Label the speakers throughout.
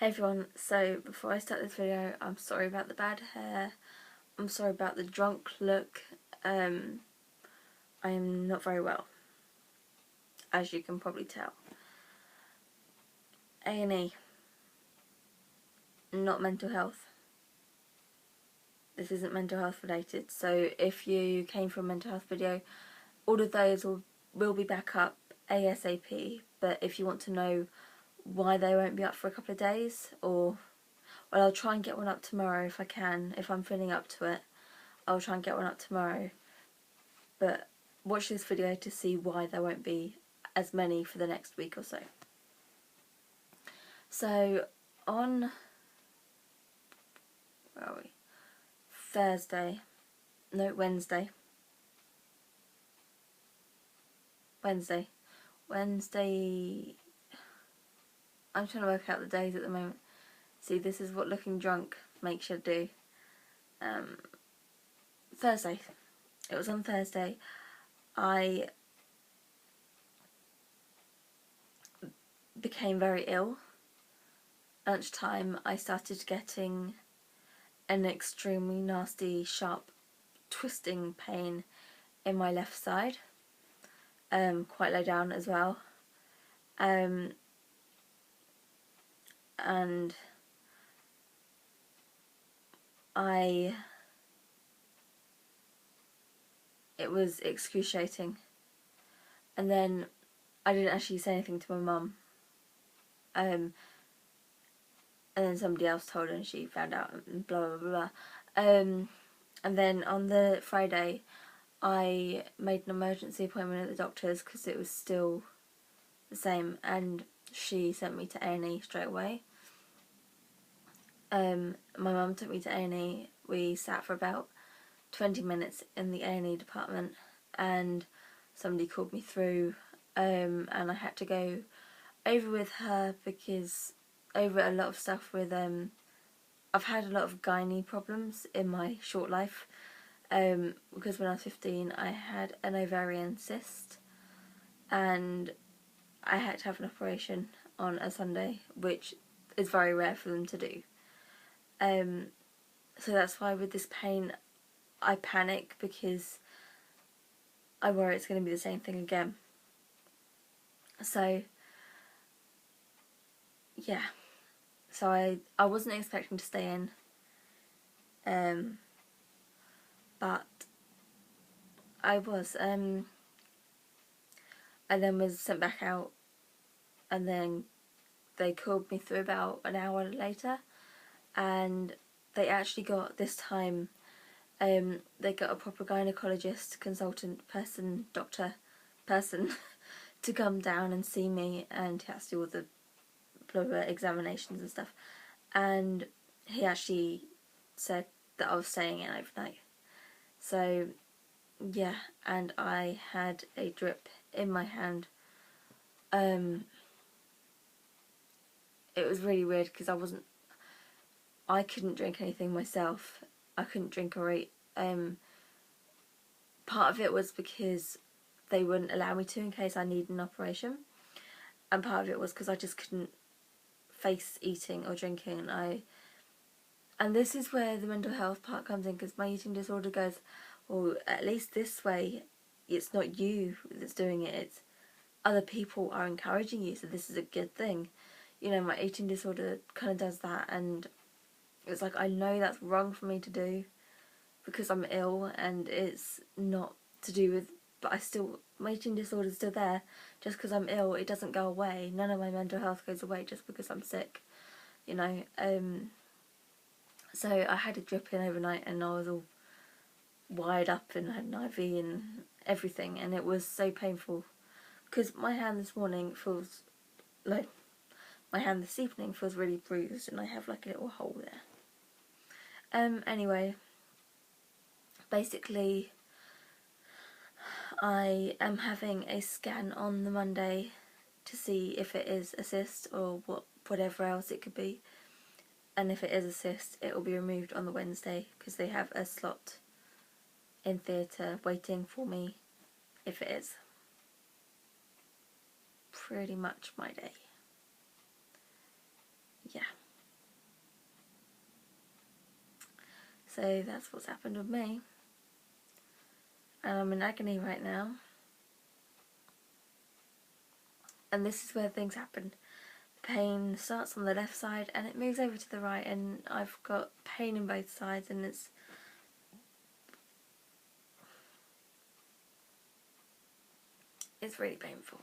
Speaker 1: Hey everyone, so before I start this video, I'm sorry about the bad hair, I'm sorry about the drunk look. I am not very well, as you can probably tell. A&E, not mental health. This isn't mental health related, so if you came from a mental health video, all of those will be back up ASAP, but if you want to know why they won't be up for a couple of days, well, I'll try and get one up tomorrow if I can, if I'm feeling up to it. I'll try and get one up tomorrow, but watch this video to see why there won't be as many for the next week or so. So on, where are we? Wednesday. I'm trying to work out the days at the moment. See, this is what looking drunk makes you do. Thursday. It was on Thursday. I became very ill. Lunchtime, I started getting an extremely nasty, sharp, twisting pain in my left side. Quite low down as well. And it was excruciating. And then I didn't actually say anything to my mum. And then somebody else told her and she found out and blah blah blah. And then on the Friday I made an emergency appointment at the doctor's because it was still the same, and she sent me to A&E straight away. My mum took me to A&E. We sat for about 20 minutes in the A&E department and somebody called me through, and I had to go over with her because over a lot of stuff with I've had a lot of gynae problems in my short life, because when I was 15 I had an ovarian cyst and I had to have an operation on a Sunday, which is very rare for them to do. So that's why with this pain I panic because I worry it's going to be the same thing again. So yeah, so I wasn't expecting to stay in, but I was. I then was sent back out, and then they called me through about an hour later, and they actually got, this time, they got a proper gynaecologist, consultant person, doctor person to come down and see me, and he has to do all the blah blah examinations and stuff, and he actually said that I was staying in overnight. So yeah, and I had a drip in my hand. It was really weird because I couldn't drink anything myself. I couldn't drink or eat. Part of it was because they wouldn't allow me to in case I needed an operation, and part of it was because I just couldn't face eating or drinking. And this is where the mental health part comes in, because my eating disorder goes, well, at least this way it's not you that's doing it, it's other people are encouraging you, so this is a good thing. You know, my eating disorder kind of does that, and it's like I know that's wrong for me to do because I'm ill and it's not to do with, but my eating disorder is still there. Just because I'm ill, it doesn't go away. None of my mental health goes away just because I'm sick, you know. So I had a drip in overnight and I was all wired up and had an IV and everything, and it was so painful because my hand this evening feels really bruised, and I have like a little hole there. Anyway, basically I am having a scan on the Monday to see if it is a cyst or whatever else it could be, and if it is a cyst it will be removed on the Wednesday because they have a slot in theatre waiting for me if it is. Pretty much my day. Yeah. So that's what's happened with me. And I'm in agony right now. And this is where things happen. Pain starts on the left side and it moves over to the right, and I've got pain in both sides, and it's really painful.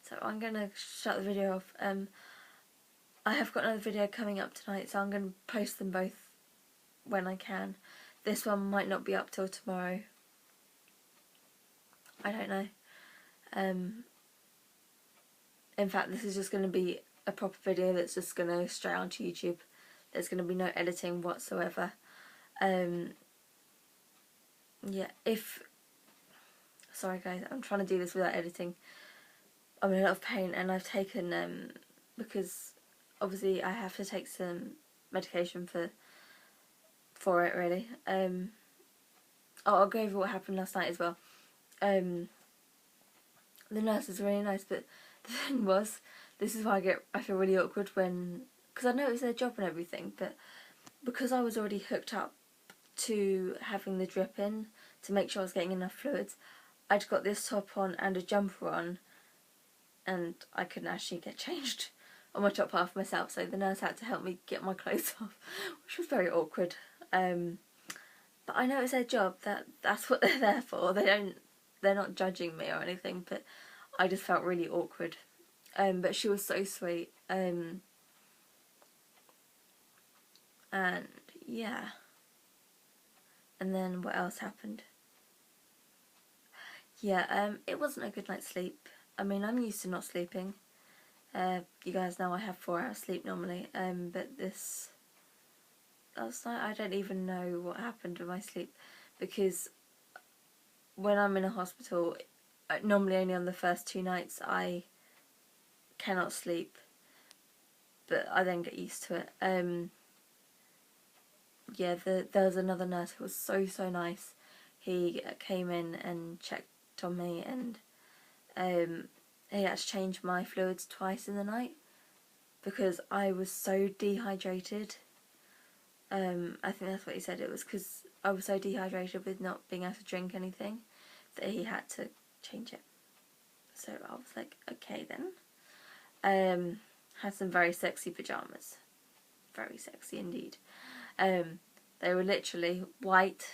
Speaker 1: So I'm going to shut the video off. I have got another video coming up tonight, so I'm going to post them both when I can. This one might not be up till tomorrow. I don't know. In fact, this is just going to be a proper video that's just going to go straight onto YouTube. There's going to be no editing whatsoever. Yeah, sorry guys, I'm trying to do this without editing. I'm in a lot of pain, and I've taken, because obviously I have to take some medication for it, really. I'll go over what happened last night as well. The nurse was really nice, but the thing was, this is why I feel really awkward because I know it was their job and everything, but because I was already hooked up to having the drip in to make sure I was getting enough fluids, I'd got this top on and a jumper on, and I couldn't actually get changed on my top half myself, so the nurse had to help me get my clothes off, which was very awkward. But I know it's their job, that's what they're there for. They're not judging me or anything, but I just felt really awkward. But she was so sweet. And yeah. And then what else happened? Yeah, it wasn't a good night's sleep. I mean, I'm used to not sleeping. You guys know I have 4 hours sleep normally. But this last night, I don't even know what happened with my sleep, because when I'm in a hospital, normally only on the first 2 nights I cannot sleep, but I then get used to it. Yeah, there was another nurse who was so nice. He came in and checked on me, and he had to change my fluids twice in the night because I was so dehydrated. I think that's what he said. It was because I was so dehydrated with not being able to drink anything that he had to change it. So I was like, okay then. Had some very sexy pyjamas. Very sexy indeed. They were literally white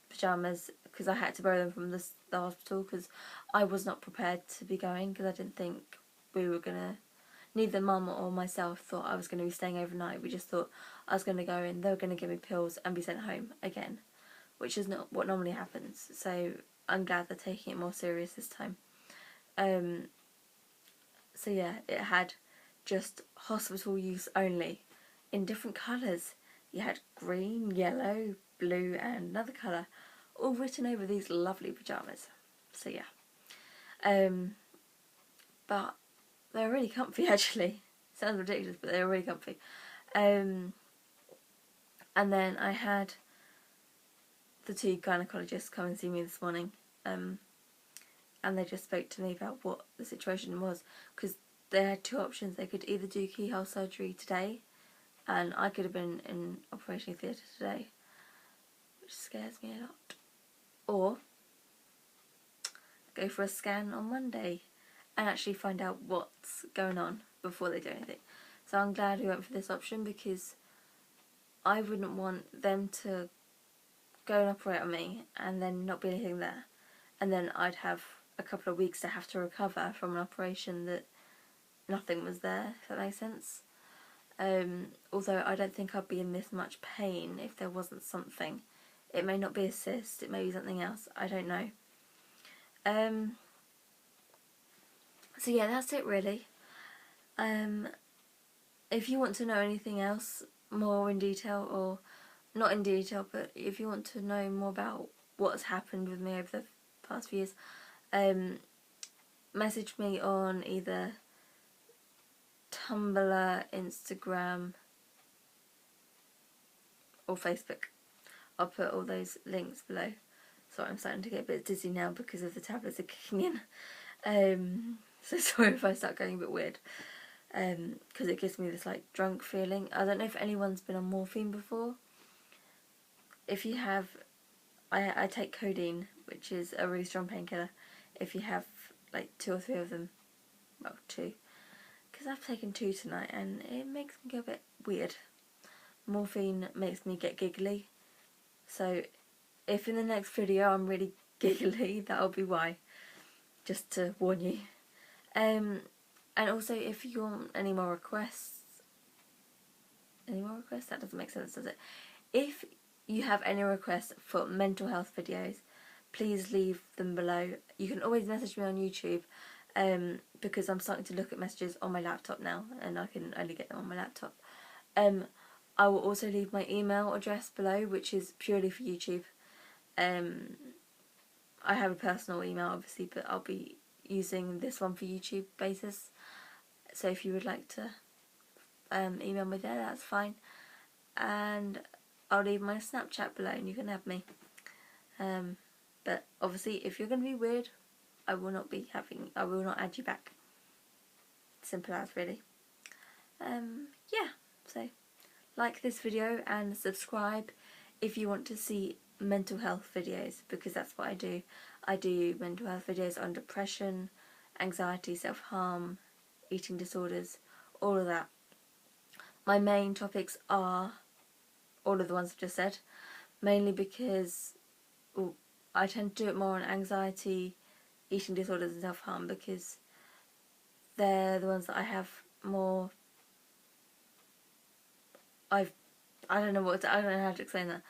Speaker 1: pyjamas because I had to borrow them from the hospital because I was not prepared to be going, because I didn't think we were going to... Neither Mum or myself thought I was going to be staying overnight. We just thought I was going to go in, they were going to give me pills and be sent home again, which is not what normally happens. So I'm glad they're taking it more serious this time. So yeah, it had just hospital use only in different colours. You had green, yellow, blue and another colour, all written over these lovely pyjamas. So yeah. But they were really comfy actually. Sounds ridiculous, but they were really comfy. And then I had the 2 gynecologists come and see me this morning. And they just spoke to me about what the situation was, because they had 2 options. They could either do keyhole surgery today, and I could have been in operating theatre today, which scares me a lot, or go for a scan on Monday and actually find out what's going on before they do anything. So I'm glad we went for this option, because I wouldn't want them to go and operate on me and then not be anything there, and then I'd have a couple of weeks to have to recover from an operation that nothing was there, if that makes sense. Although I don't think I'd be in this much pain if there wasn't something. It may not be a cyst, it may be something else, I don't know. So yeah, that's it really. If you want to know anything else more in detail, or not in detail, but if you want to know more about what's happened with me over the past few years, message me on either Tumblr, Instagram or Facebook. I'll put all those links below. Sorry, I'm starting to get a bit dizzy now because of the tablets are kicking in. So sorry if I start going a bit weird, because it gives me this like drunk feeling. I don't know if anyone's been on morphine before. if you have, I take codeine, which is a really strong painkiller. If you have like 2 or 3 of them, well, 2, because I've taken 2 tonight and it makes me go a bit weird. Morphine makes me get giggly, so if in the next video I'm really giggly, that'll be why, just to warn you. And also, if you want any more requests, that doesn't make sense, does it? If you have any requests for mental health videos, please leave them below. You can always message me on YouTube, because I'm starting to look at messages on my laptop now, and I can only get them on my laptop. I will also leave my email address below, which is purely for YouTube. I have a personal email, obviously, but I'll be using this one for YouTube basis. So if you would like to email me there, that's fine. And I'll leave my Snapchat below and you can have me. But obviously, if you're going to be weird, I will not add you back. Simple as, really. Yeah, so like this video and subscribe if you want to see mental health videos, because that's what I do. I do mental health videos on depression, anxiety, self-harm, eating disorders, all of that. My main topics are all of the ones I've just said, mainly because I tend to do it more on anxiety, eating disorders and self-harm, because they're the ones that I have more, I don't know how to explain that,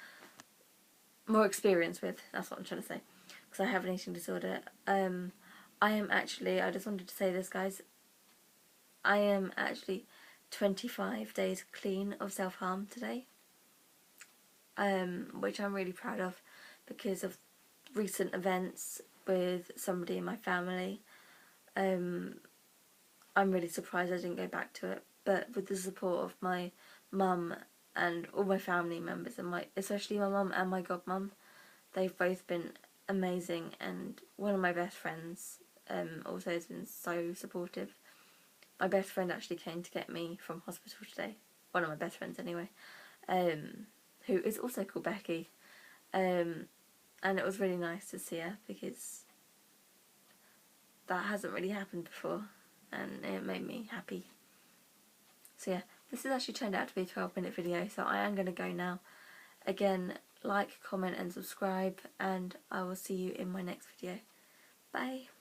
Speaker 1: more experience with, that's what I'm trying to say, because I have an eating disorder. I just wanted to say this, guys, I am actually 25 days clean of self-harm today, which I'm really proud of because of recent events with somebody in my family. I'm really surprised I didn't go back to it, but with the support of my mum and all my family members, and especially my mum and my godmum, they've both been amazing, and one of my best friends also has been so supportive. My best friend actually came to get me from hospital today, one of my best friends anyway, who is also called Becky, and it was really nice to see her because that hasn't really happened before, and it made me happy. So yeah, this has actually turned out to be a 12-minute video, so I am going to go now. Again, like, comment and subscribe, and I will see you in my next video. Bye!